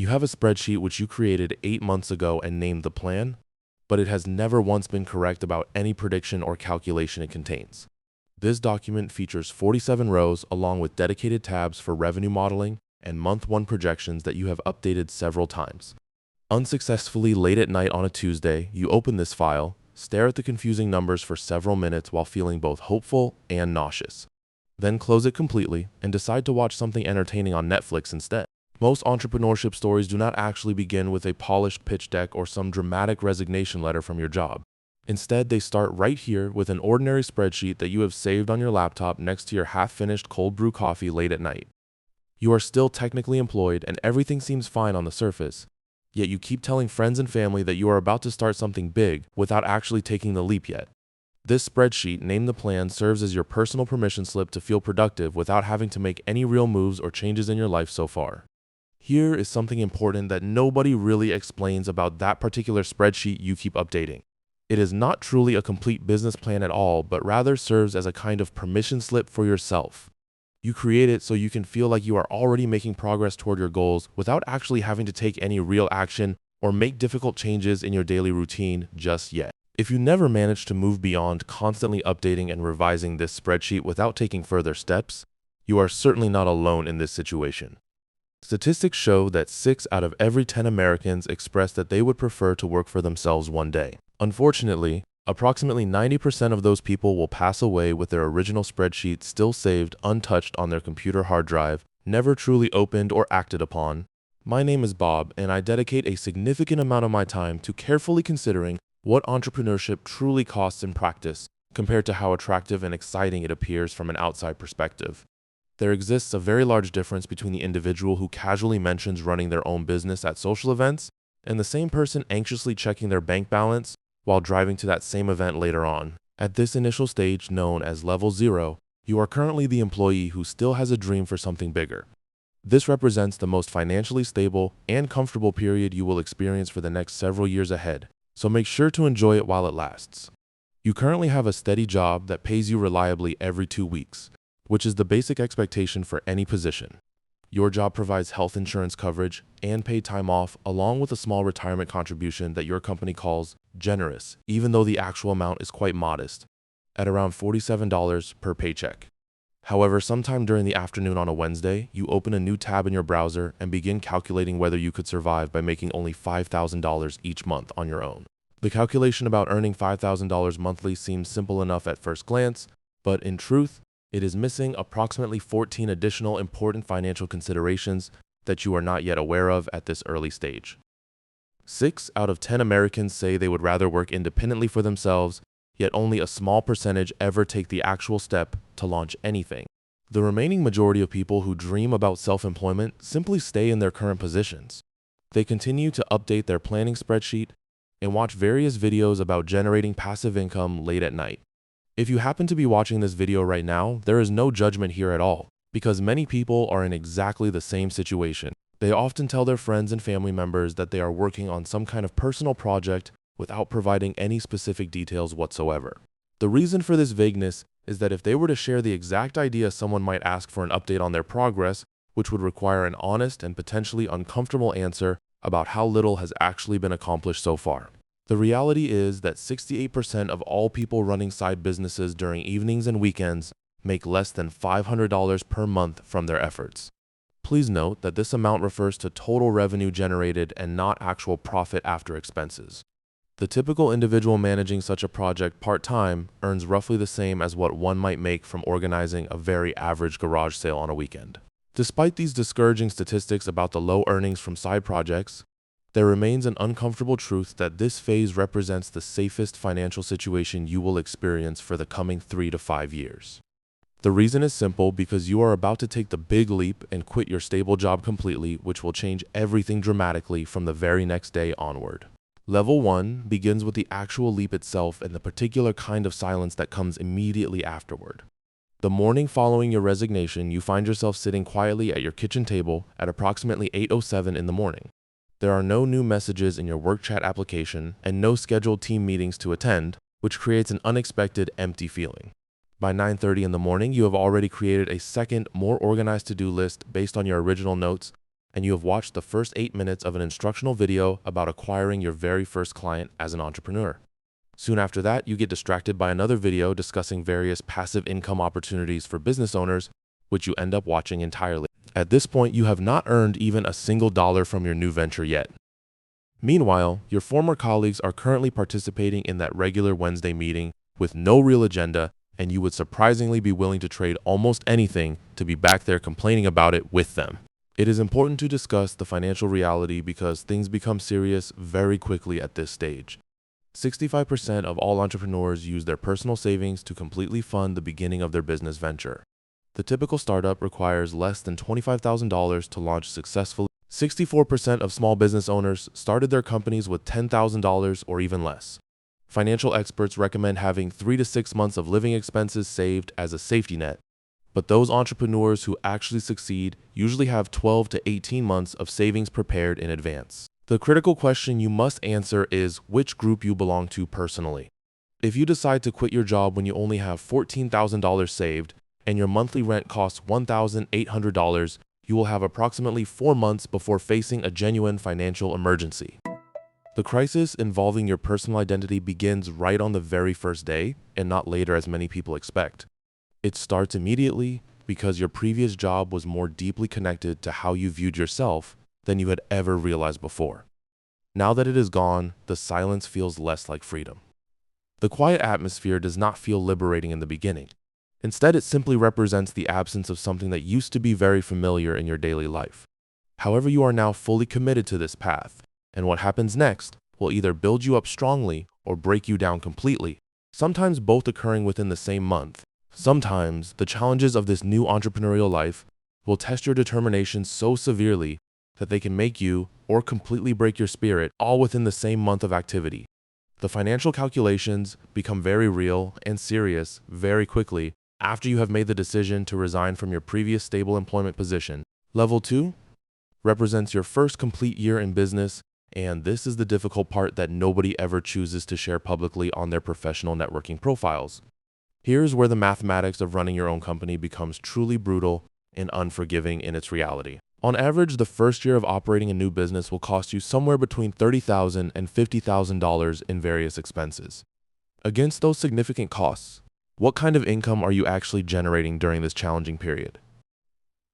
You have a spreadsheet which you created 8 months ago and named the plan, but it has never once been correct about any prediction or calculation it contains. This document features 47 rows along with dedicated tabs for revenue modeling and month 1 projections that you have updated several times. Unsuccessfully late at night on a Tuesday, you open this file, stare at the confusing numbers for several minutes while feeling both hopeful and nauseous. Then close it completely and decide to watch something entertaining on Netflix instead. Most entrepreneurship stories do not actually begin with a polished pitch deck or some dramatic resignation letter from your job. Instead, they start right here with an ordinary spreadsheet that you have saved on your laptop next to your half-finished cold brew coffee late at night. You are still technically employed and everything seems fine on the surface, yet you keep telling friends and family that you are about to start something big without actually taking the leap yet. This spreadsheet, named the plan, serves as your personal permission slip to feel productive without having to make any real moves or changes in your life so far. Here is something important that nobody really explains about that particular spreadsheet you keep updating. It is not truly a complete business plan at all, but rather serves as a kind of permission slip for yourself. You create it so you can feel like you are already making progress toward your goals without actually having to take any real action or make difficult changes in your daily routine just yet. If you never manage to move beyond constantly updating and revising this spreadsheet without taking further steps, you are certainly not alone in this situation. Statistics show that 6 out of every 10 Americans express that they would prefer to work for themselves one day. Unfortunately, approximately 90% of those people will pass away with their original spreadsheet still saved untouched on their computer hard drive, never truly opened or acted upon. My name is Bob, and I dedicate a significant amount of my time to carefully considering what entrepreneurship truly costs in practice compared to how attractive and exciting it appears from an outside perspective. There exists a very large difference between the individual who casually mentions running their own business at social events and the same person anxiously checking their bank balance while driving to that same event later on. At this initial stage known as level 0, you are currently the employee who still has a dream for something bigger. This represents the most financially stable and comfortable period you will experience for the next several years ahead, so make sure to enjoy it while it lasts. You currently have a steady job that pays you reliably every 2 weeks, which is the basic expectation for any position. Your job provides health insurance coverage and paid time off, along with a small retirement contribution that your company calls generous, even though the actual amount is quite modest, at around $47 per paycheck. However, sometime during the afternoon on a Wednesday, you open a new tab in your browser and begin calculating whether you could survive by making only $5,000 each month on your own. The calculation about earning $5,000 monthly seems simple enough at first glance, but in truth, it is missing approximately 14 additional important financial considerations that you are not yet aware of at this early stage. 6 out of 10 Americans say they would rather work independently for themselves, yet only a small percentage ever take the actual step to launch anything. The remaining majority of people who dream about self-employment simply stay in their current positions. They continue to update their planning spreadsheet and watch various videos about generating passive income late at night. If you happen to be watching this video right now, there is no judgment here at all, because many people are in exactly the same situation. They often tell their friends and family members that they are working on some kind of personal project without providing any specific details whatsoever. The reason for this vagueness is that if they were to share the exact idea, someone might ask for an update on their progress, which would require an honest and potentially uncomfortable answer about how little has actually been accomplished so far. The reality is that 68% of all people running side businesses during evenings and weekends make less than $500 per month from their efforts. Please note that this amount refers to total revenue generated and not actual profit after expenses. The typical individual managing such a project part-time earns roughly the same as what one might make from organizing a very average garage sale on a weekend. Despite these discouraging statistics about the low earnings from side projects, there remains an uncomfortable truth that this phase represents the safest financial situation you will experience for the coming 3 to 5 years. The reason is simple, because you are about to take the big leap and quit your stable job completely, which will change everything dramatically from the very next day onward. Level 1 begins with the actual leap itself and the particular kind of silence that comes immediately afterward. The morning following your resignation, you find yourself sitting quietly at your kitchen table at approximately 8:07 in the morning. There are no new messages in your work chat application and no scheduled team meetings to attend, which creates an unexpected empty feeling. By 9:30 in the morning, you have already created a second, more organized to-do list based on your original notes and you have watched the first 8 minutes of an instructional video about acquiring your very first client as an entrepreneur. Soon after that, you get distracted by another video discussing various passive income opportunities for business owners, which you end up watching entirely. At this point, you have not earned even a single dollar from your new venture yet. Meanwhile, your former colleagues are currently participating in that regular Wednesday meeting with no real agenda, and you would surprisingly be willing to trade almost anything to be back there complaining about it with them. It is important to discuss the financial reality because things become serious very quickly at this stage. 65% of all entrepreneurs use their personal savings to completely fund the beginning of their business venture. The typical startup requires less than $25,000 to launch successfully. 64% of small business owners started their companies with $10,000 or even less. Financial experts recommend having 3 to 6 months of living expenses saved as a safety net, but those entrepreneurs who actually succeed usually have 12 to 18 months of savings prepared in advance. The critical question you must answer is which group you belong to personally. If you decide to quit your job when you only have $14,000 saved and your monthly rent costs $1,800, you will have approximately 4 months before facing a genuine financial emergency. The crisis involving your personal identity begins right on the very first day and not later as many people expect. It starts immediately because your previous job was more deeply connected to how you viewed yourself than you had ever realized before. Now that it is gone, the silence feels less like freedom. The quiet atmosphere does not feel liberating in the beginning. Instead, it simply represents the absence of something that used to be very familiar in your daily life. However, you are now fully committed to this path, and what happens next will either build you up strongly or break you down completely, sometimes both occurring within the same month. Sometimes, the challenges of this new entrepreneurial life will test your determination so severely that they can make you or completely break your spirit all within the same month of activity. The financial calculations become very real and serious very quickly after you have made the decision to resign from your previous stable employment position. Level 2 represents your first complete year in business, and this is the difficult part that nobody ever chooses to share publicly on their professional networking profiles. Here's where the mathematics of running your own company becomes truly brutal and unforgiving in its reality. On average, the first year of operating a new business will cost you somewhere between $30,000 and $50,000 in various expenses. Against those significant costs, what kind of income are you actually generating during this challenging period?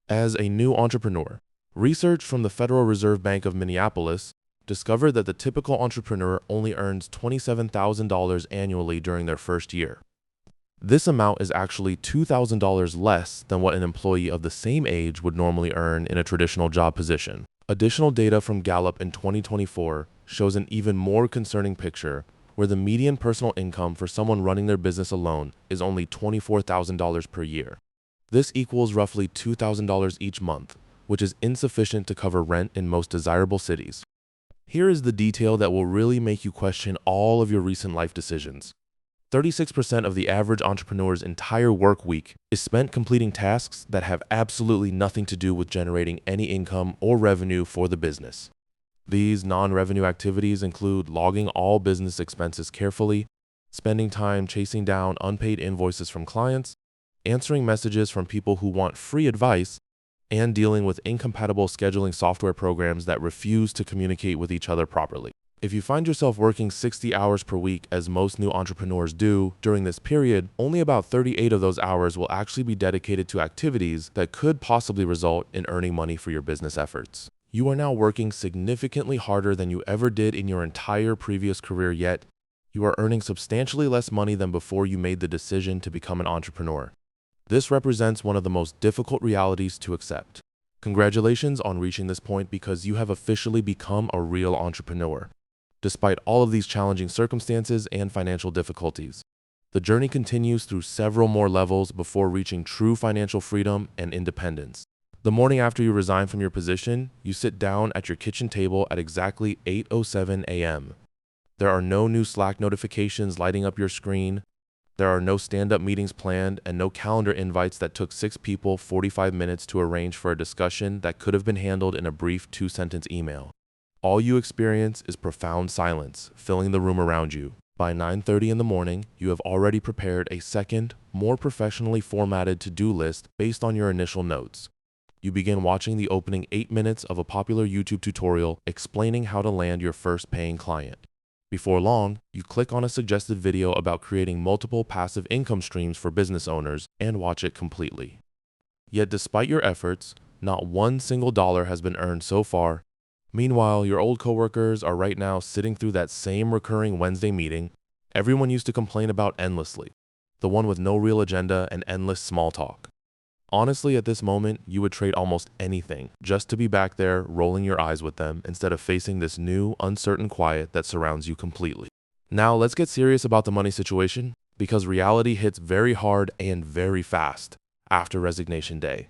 As a new entrepreneur, research from the Federal Reserve Bank of Minneapolis discovered that the typical entrepreneur only earns $27,000 annually during their first year. This amount is actually $2,000 less than what an employee of the same age would normally earn in a traditional job position. Additional data from Gallup in 2024 shows an even more concerning picture where the median personal income for someone running their business alone is only $24,000 per year. This equals roughly $2,000 each month, which is insufficient to cover rent in most desirable cities. Here is the detail that will really make you question all of your recent life decisions. 36% of the average entrepreneur's entire work week is spent completing tasks that have absolutely nothing to do with generating any income or revenue for the business. These non-revenue activities include logging all business expenses carefully, spending time chasing down unpaid invoices from clients, answering messages from people who want free advice, and dealing with incompatible scheduling software programs that refuse to communicate with each other properly. If you find yourself working 60 hours per week, as most new entrepreneurs do during this period, only about 38 of those hours will actually be dedicated to activities that could possibly result in earning money for your business efforts. You are now working significantly harder than you ever did in your entire previous career, yet you are earning substantially less money than before you made the decision to become an entrepreneur. This represents one of the most difficult realities to accept. Congratulations on reaching this point because you have officially become a real entrepreneur. Despite all of these challenging circumstances and financial difficulties, the journey continues through several more levels before reaching true financial freedom and independence. The morning after you resign from your position, you sit down at your kitchen table at exactly 8:07 a.m. There are no new Slack notifications lighting up your screen. There are no stand-up meetings planned and no calendar invites that took 6 people 45 minutes to arrange for a discussion that could have been handled in a brief 2-sentence email. All you experience is profound silence, filling the room around you. By 9:30 in the morning, you have already prepared a second, more professionally formatted to-do list based on your initial notes. You begin watching the opening 8 minutes of a popular YouTube tutorial explaining how to land your first paying client. Before long, you click on a suggested video about creating multiple passive income streams for business owners and watch it completely. Yet despite your efforts, not one single dollar has been earned so far. Meanwhile, your old coworkers are right now sitting through that same recurring Wednesday meeting everyone used to complain about endlessly, the one with no real agenda and endless small talk. Honestly, at this moment, you would trade almost anything just to be back there rolling your eyes with them instead of facing this new, uncertain quiet that surrounds you completely. Now, let's get serious about the money situation, because reality hits very hard and very fast after resignation day.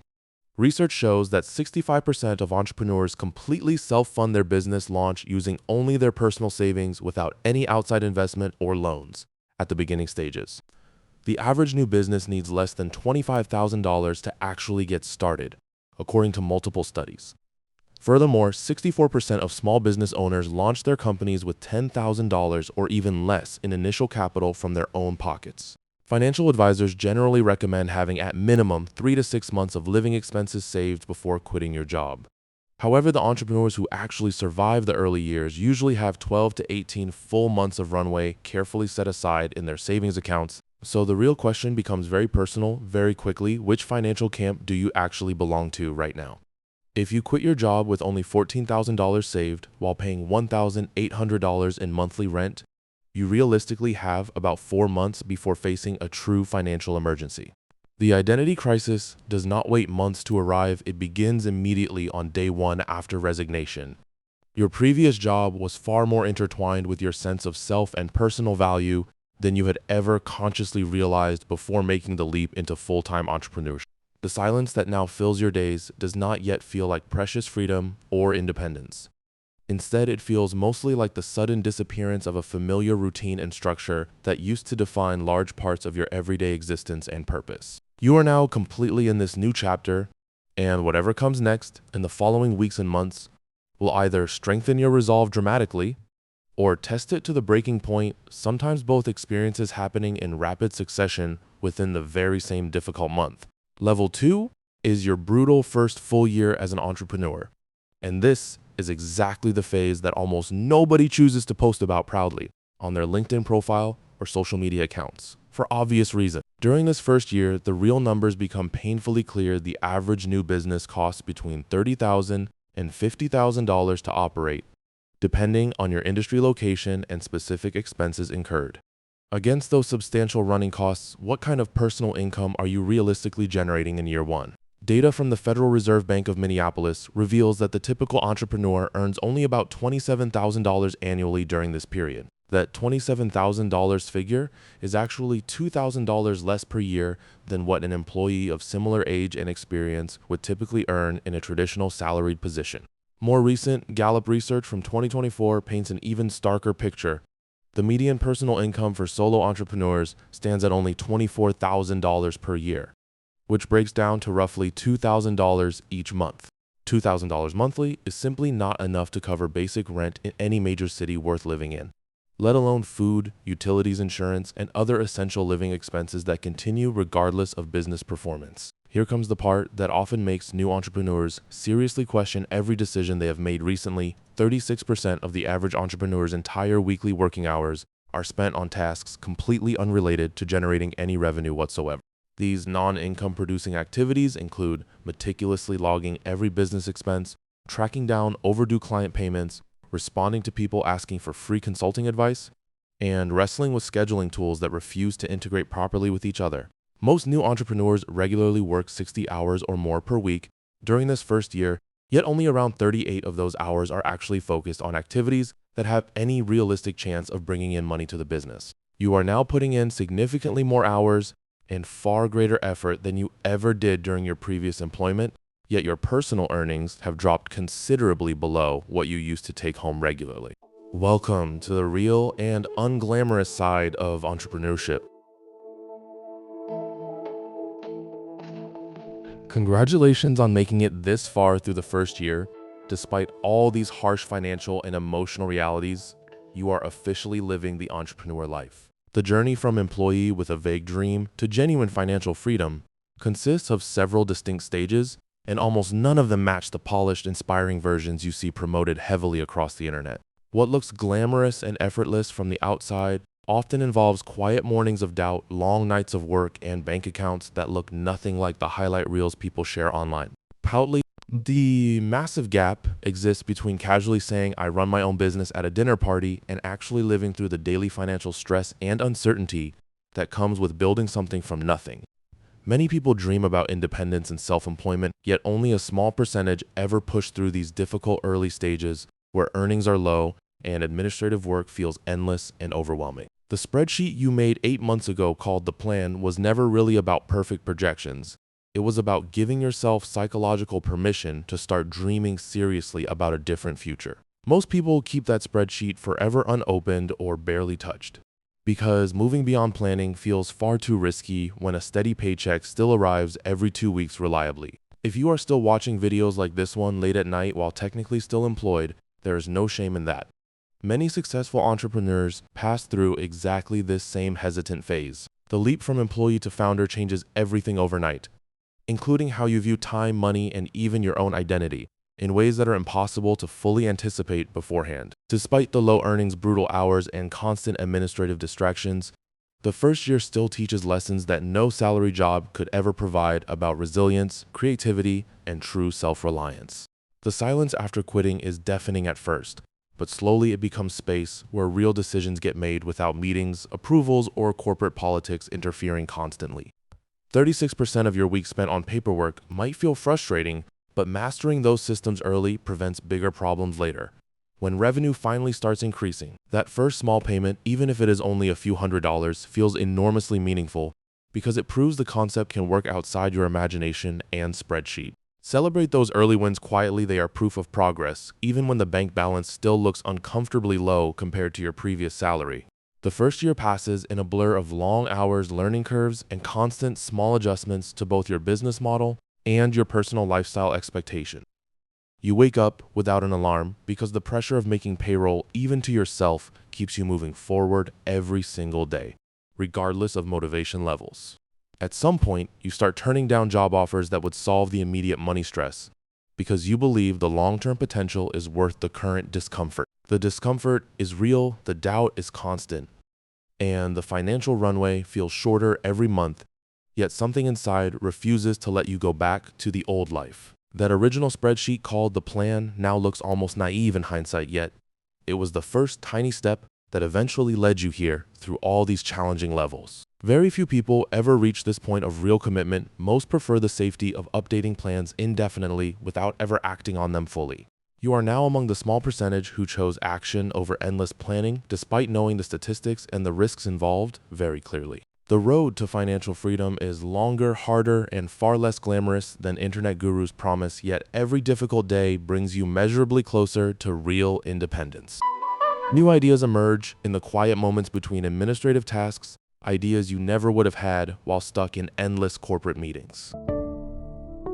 Research shows that 65% of entrepreneurs completely self-fund their business launch using only their personal savings without any outside investment or loans at the beginning stages. The average new business needs less than $25,000 to actually get started, according to multiple studies. Furthermore, 64% of small business owners launch their companies with $10,000 or even less in initial capital from their own pockets. Financial advisors generally recommend having at minimum 3 to 6 months of living expenses saved before quitting your job. However, the entrepreneurs who actually survive the early years usually have 12 to 18 full months of runway carefully set aside in their savings accounts. So the real question becomes very personal, very quickly. Which financial camp do you actually belong to right now? If you quit your job with only $14,000 saved while paying $1,800 in monthly rent, you realistically have about 4 months before facing a true financial emergency. The identity crisis does not wait months to arrive, it begins immediately on day one after resignation. Your previous job was far more intertwined with your sense of self and personal value than you had ever consciously realized before making the leap into full-time entrepreneurship. The silence that now fills your days does not yet feel like precious freedom or independence. Instead, it feels mostly like the sudden disappearance of a familiar routine and structure that used to define large parts of your everyday existence and purpose. You are now completely in this new chapter, and whatever comes next in the following weeks and months will either strengthen your resolve dramatically or test it to the breaking point, sometimes both experiences happening in rapid succession within the very same difficult month. Level 2 is your brutal first full year as an entrepreneur, and this is exactly the phase that almost nobody chooses to post about proudly on their LinkedIn profile or social media accounts, for obvious reasons. During this first year, the real numbers become painfully clear. The average new business costs between $30,000 and $50,000 to operate, depending on your industry location and specific expenses incurred. Against those substantial running costs, what kind of personal income are you realistically generating in year one? Data from the Federal Reserve Bank of Minneapolis reveals that the typical entrepreneur earns only about $27,000 annually during this period. That $27,000 figure is actually $2,000 less per year than what an employee of similar age and experience would typically earn in a traditional salaried position. More recent Gallup research from 2024 paints an even starker picture. The median personal income for solo entrepreneurs stands at only $24,000 per year, which breaks down to roughly $2,000 each month. $2,000 monthly is simply not enough to cover basic rent in any major city worth living in, let alone food, utilities, insurance, and other essential living expenses that continue regardless of business performance. Here comes the part that often makes new entrepreneurs seriously question every decision they have made recently. 36% of the average entrepreneur's entire weekly working hours are spent on tasks completely unrelated to generating any revenue whatsoever. These non-income producing activities include meticulously logging every business expense, tracking down overdue client payments, responding to people asking for free consulting advice, and wrestling with scheduling tools that refuse to integrate properly with each other. Most new entrepreneurs regularly work 60 hours or more per week during this first year, yet only around 38 of those hours are actually focused on activities that have any realistic chance of bringing in money to the business. You are now putting in significantly more hours and far greater effort than you ever did during your previous employment, yet your personal earnings have dropped considerably below what you used to take home regularly. Welcome to the real and unglamorous side of entrepreneurship. Congratulations on making it this far through the first year. Despite all these harsh financial and emotional realities, you are officially living the entrepreneur life. The journey from employee with a vague dream to genuine financial freedom consists of several distinct stages, and almost none of them match the polished, inspiring versions you see promoted heavily across the internet. What looks glamorous and effortless from the outside often involves quiet mornings of doubt, long nights of work, and bank accounts that look nothing like the highlight reels people share online. Proudly, the massive gap exists between casually saying I run my own business at a dinner party and actually living through the daily financial stress and uncertainty that comes with building something from nothing. Many people dream about independence and self-employment, yet only a small percentage ever push through these difficult early stages where earnings are low and administrative work feels endless and overwhelming. The spreadsheet you made 8 months ago called the plan was never really about perfect projections. It was about giving yourself psychological permission to start dreaming seriously about a different future. Most people keep that spreadsheet forever unopened or barely touched, because moving beyond planning feels far too risky when a steady paycheck still arrives every 2 weeks reliably. If you are still watching videos like this one late at night while technically still employed, there is no shame in that. Many successful entrepreneurs pass through exactly this same hesitant phase. The leap from employee to founder changes everything overnight, including how you view time, money, and even your own identity, in ways that are impossible to fully anticipate beforehand. Despite the low earnings, brutal hours, and constant administrative distractions, the first year still teaches lessons that no salary job could ever provide about resilience, creativity, and true self-reliance. The silence after quitting is deafening at first, but slowly it becomes space where real decisions get made without meetings, approvals, or corporate politics interfering constantly. 36% of your week spent on paperwork might feel frustrating, but mastering those systems early prevents bigger problems later. When revenue finally starts increasing, that first small payment, even if it is only a few $100s, feels enormously meaningful because it proves the concept can work outside your imagination and spreadsheet. Celebrate those early wins quietly. They are proof of progress, even when the bank balance still looks uncomfortably low compared to your previous salary. The first year passes in a blur of long hours, learning curves, and constant small adjustments to both your business model and your personal lifestyle expectation. You wake up without an alarm because the pressure of making payroll, even to yourself, keeps you moving forward every single day, regardless of motivation levels. At some point, you start turning down job offers that would solve the immediate money stress because you believe the long-term potential is worth the current discomfort. The discomfort is real, the doubt is constant, and the financial runway feels shorter every month, yet something inside refuses to let you go back to the old life. That original spreadsheet called the plan now looks almost naive in hindsight, yet it was the first tiny step that eventually led you here through all these challenging levels. Very few people ever reach this point of real commitment. Most prefer the safety of updating plans indefinitely without ever acting on them fully. You are now among the small percentage who chose action over endless planning, despite knowing the statistics and the risks involved very clearly. The road to financial freedom is longer, harder, and far less glamorous than internet gurus promise, yet every difficult day brings you measurably closer to real independence. New ideas emerge in the quiet moments between administrative tasks, ideas you never would have had while stuck in endless corporate meetings.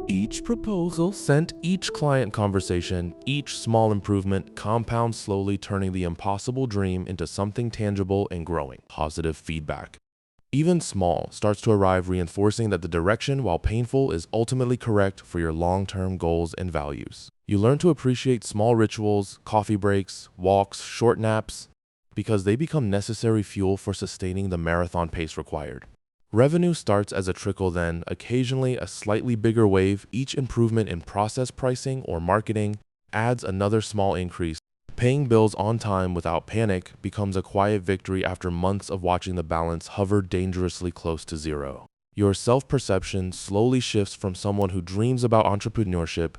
Each proposal sent, each client conversation, each small improvement compounds slowly, turning the impossible dream into something tangible and growing. Positive feedback, even small, starts to arrive, reinforcing that the direction, while painful, is ultimately correct for your long-term goals and values. You learn to appreciate small rituals, coffee breaks, walks, short naps, because they become necessary fuel for sustaining the marathon pace required. Revenue starts as a trickle, then occasionally a slightly bigger wave. Each improvement in process, pricing, or marketing adds another small increase. Paying bills on time without panic becomes a quiet victory after months of watching the balance hover dangerously close to zero. Your self-perception slowly shifts from someone who dreams about entrepreneurship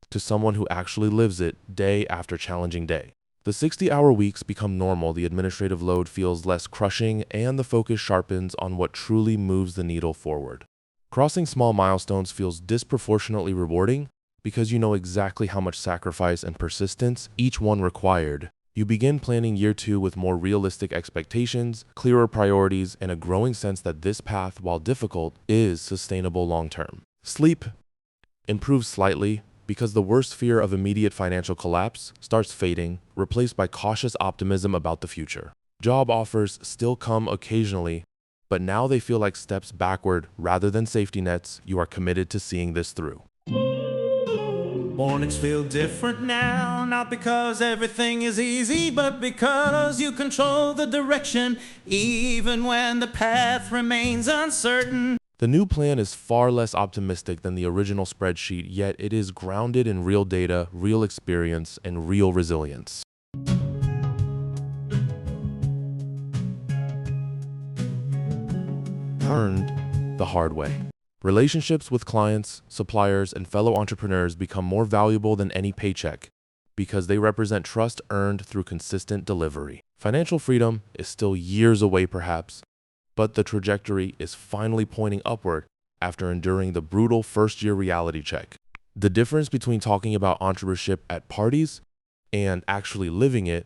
to someone who actually lives it day after challenging day. The 60-hour weeks become normal, the administrative load feels less crushing, and the focus sharpens on what truly moves the needle forward. Crossing small milestones feels disproportionately rewarding because you know exactly how much sacrifice and persistence each one required. You begin planning year 2 with more realistic expectations, clearer priorities, and a growing sense that this path, while difficult, is sustainable long-term. Sleep improves slightly, because the worst fear of immediate financial collapse starts fading, replaced by cautious optimism about the future. Job offers still come occasionally, but now they feel like steps backward rather than safety nets. You are committed to seeing this through. Mornings feel different now, not because everything is easy, but because you control the direction, even when the path remains uncertain. The new plan is far less optimistic than the original spreadsheet, yet it is grounded in real data, real experience, and real resilience. Earned the hard way. Relationships with clients, suppliers, and fellow entrepreneurs become more valuable than any paycheck because they represent trust earned through consistent delivery. Financial freedom is still years away perhaps, but the trajectory is finally pointing upward after enduring the brutal first-year reality check. The difference between talking about entrepreneurship at parties and actually living it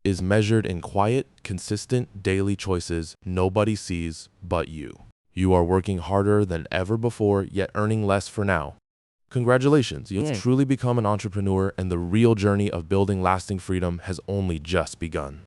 is measured in quiet, consistent daily choices nobody sees but you. You are working harder than ever before, yet earning less for now. Congratulations, you've truly become an entrepreneur, and the real journey of building lasting freedom has only just begun.